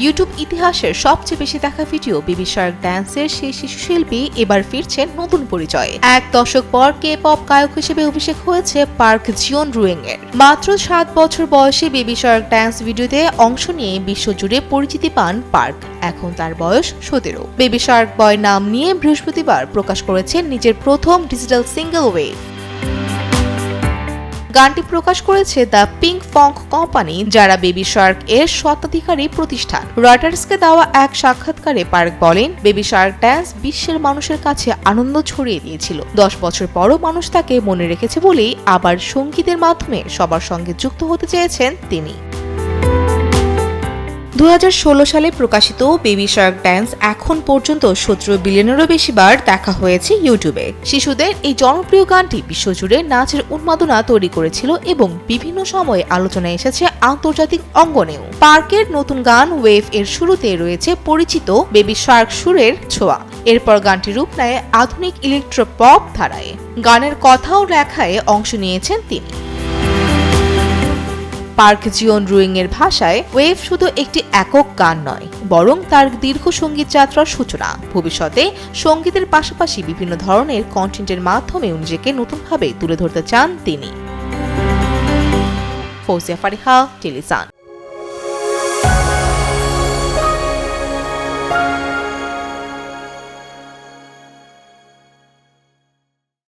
YouTube ইতিহাসের সবচেয়ে বেশি দেখা ভিডিও বেবি শার্ক ড্যান্সের সেই শিশু শিল্পী এবার ফিরছেন নতুন পরিচয়ে। এক দশক পর কে পপ গায়ক হিসেবে অভিষেক হয়েছে পার্ক জিওন রুয়েং এর। মাত্র 7 বছর বয়সে বেবি শার্ক ড্যান্স ভিডিওতে অংশ নিয়ে বিশ্বজুড়ে পরিচিতি পান পার্ক। এখন তার বয়স 17। বেবি শার্ক বয় নাম নিয়ে বৃহস্পতিবার প্রকাশ করেছেন নিজের প্রথম ডিজিটাল সিঙ্গেল ওয়েভ। গানটি প্রকাশ করেছে দ্য পিঙ্ক ফঙ্ক কোম্পানি, যারা বেবি শার্ক এর স্বত্বাধিকারী প্রতিষ্ঠান। রয়টার্সকে দেওয়া এক সাক্ষাৎকারে পার্ক বলেন, বেবি শার্ক ড্যান্স বিশ্বের মানুষের কাছে আনন্দ ছড়িয়ে দিয়েছিল। 10 বছর পরও মানুষ তাকে মনে রেখেছে বলেই আবার সঙ্গীতের মাধ্যমে সবার সঙ্গে যুক্ত হতে চেয়েছেন তিনি। 2016 সালে প্রকাশিত বেবি শার্ক ড্যান্স এখন পর্যন্ত 17 বিলিয়নেরও বেশি বার দেখা হয়েছে ইউটিউবে। শিশুদের এই জনপ্রিয় গানটি বিশ্বজুড়ে নাচের উন্মাদনা তৈরি করেছিল এবং বিভিন্ন সময়ে আলোচনায় এসেছে আন্তর্জাতিক অঙ্গনেও। পার্কের নতুন গান ওয়েভ এর শুরুতে রয়েছে পরিচিত বেবি শার্ক সুরের ছোঁয়া। এরপর গানটি রূপ নেয় আধুনিক ইলেকট্রো পপ ধারায়। গানের কথা ও লেখায় অংশ নিয়েছেন তিনি। পার্ক জিওন রুয়েং এর ভাষায়, ওয়েভ শুধু একটি একক গান নয়, বরং তার দীর্ঘ সঙ্গীত যাত্রার সূচনা। ভবিষ্যতে সঙ্গীতের পাশাপাশি বিভিন্ন ধরনের কন্টেন্টের মাধ্যমে নিজেকে নতুনভাবে তুলে ধরতে চান তিনি। ফৌজিয়া ফারিহা, টেলিসান।